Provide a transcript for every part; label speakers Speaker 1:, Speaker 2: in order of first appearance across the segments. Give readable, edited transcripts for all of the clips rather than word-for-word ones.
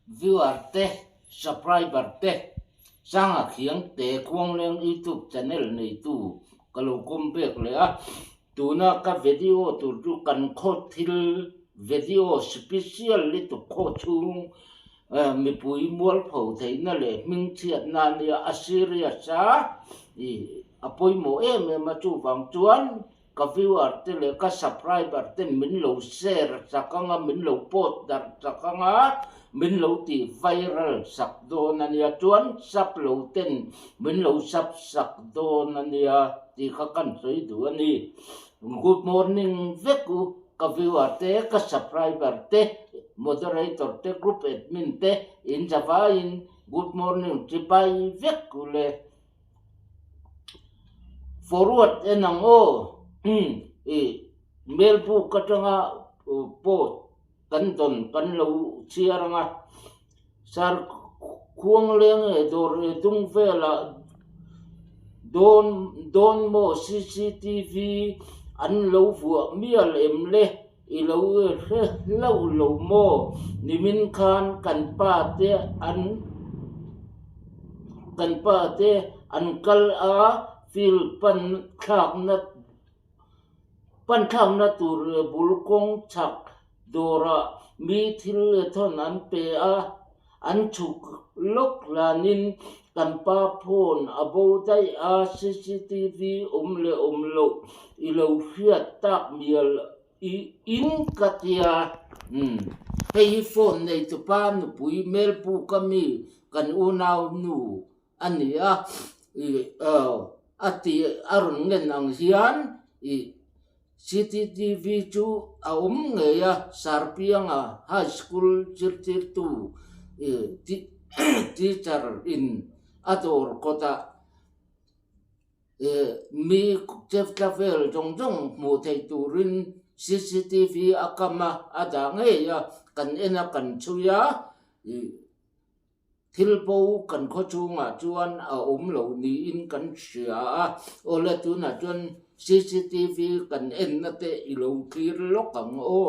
Speaker 1: viewer te subscriber te sang khiang te khuang leng YouTube channel nei tu kalau kompek le a tuna ka video tu kan kho thil video special li tu kho chung mi pui mual phau thei na le ming chiat na ni Assyria sa i apoi mo em ma chu wang chuan ka viewer te le ka subscriber te min lo share sakanga min lo post dar sakanga min lo ti viral sak do na nia chuan sap lo ten min lo sap sak do na nia ti kha kan soi du ani good morning veku ka viewer te ka subscriber te moderator te group admin te in java in good morning tripai veku le forward enang o mail bu ka tanga post kan don kan lo chiaranga sar khuang leng e dor e tung vela don mo CCTV an lo vuak mial em le i lo lo mo nimin khan kan pa te an kal a fil pan khak na tur bulkong chak dora mi thil thon an pe a an chuk lok lanin kan pa phone abo dai a CCTV umlo i lo hiat tak mial in katia hei phone nei tu pa nu pui mail pu kami kan unaw nu ania ati arun ngen ang hian CCTV chu aum ngeya sarpianga high school chirchir tu teacher in ador kota mi chef travel jong mu thei turin CCTV akama ada ngeya kan ena kan chuya thilpo kan kho chunga chuan a lo ni in kan sia ola tu na chuan CCTV kan en na te i lo clear lokang o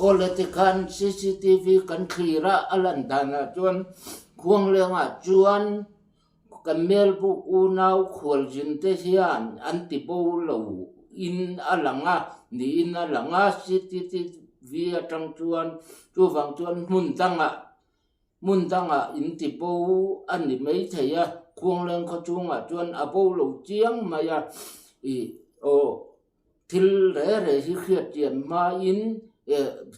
Speaker 1: quality kan CCTV kan khira alan dana chuan khuang lenga chuan kamel bu unau khwal jin te hian anti bo lo in alanga ni in alanga CCTV atang chuan chu wang chuan mun tanga in ti bo ani mai theya khuang leng kho chunga chuan abo lo chiang maya i o thil re hi khiat tian ma in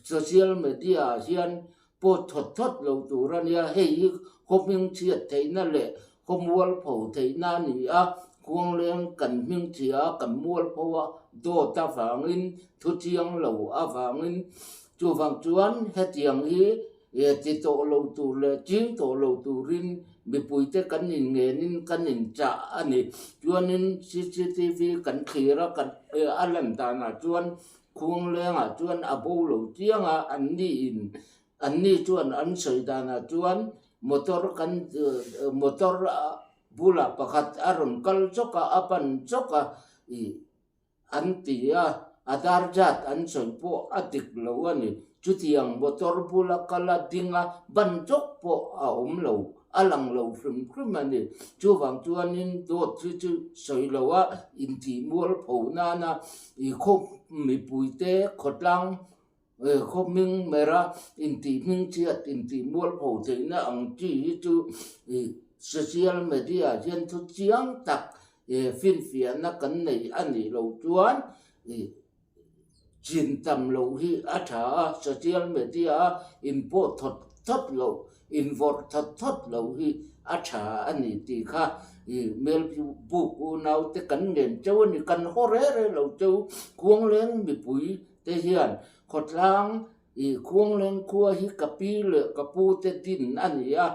Speaker 1: social media hian po thot lo turania hei khoming chiat theina le khomwal pho theina ni a khuang leng kan ming chia kan mual phowa do ta wangin thu chiang lo a wangin chu wang chuan hetiang hi ti to lo tu le ching to lo tu rin mi puite kan in nge nin kan in cha ani chuanin CCTV kan khira kan alam ta na chuan khuang lenga chuan abo lo chianga anni chuan an soi da na chuan motor bula pakhat aron kal choka apan choka i antia adar jat an soi po adik lo ani chutiang motor bula kala dinga ban chok po a lo alang lo frim ani chu wang chuanin do chu soi lo a in ti mual pho na i khop mi puite khotlang khop ming mera in ti ming chiat in ti mual pho theina ang chi chu social media hian thu chiang tak fin fian na kan nei ani lo chuan chin tam lo hi atha social media import thot lo involve thot lo hi atha ani ti kha mel bu ku nau te kan nen chau ni kan hore lo chau khuang leng mi pui te hian khotlang khuang leng khua hi kapi le kapu te tin ani a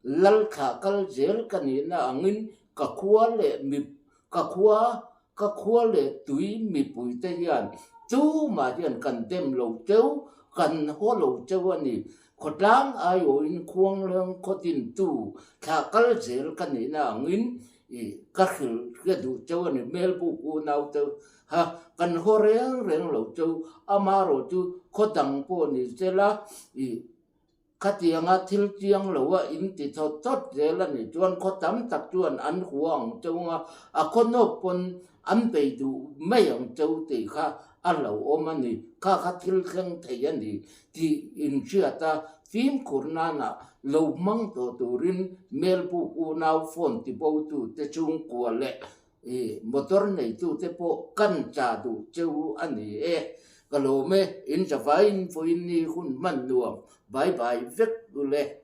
Speaker 1: lal kha kal zel kani na angin ka khua le mi ka khua le tui mi pui te hian chu ma hian kan dem lo cheu kan ho lo cheu ani khotlang ayo in khuang leng khotin tu kha kal zel kani na angin ka khil ke du cheu ani mel bu ku nau te ha kan ho reng lo cheu amaro chu khotang po ni chela khatianga thil chiang lowa in ti thot zela ni chuan khotam tak chuan an huang chunga a khono pon an pe du mayang chau ti kha alo omani kha thil khang theiani ti in chiata phim kurnana lo mang to turin melbu unau phone ti bo tu te chung kwa le motor nei tu te po kan cha du cheu ani kalome in javain fo in ni hun man nuam bye bye vek le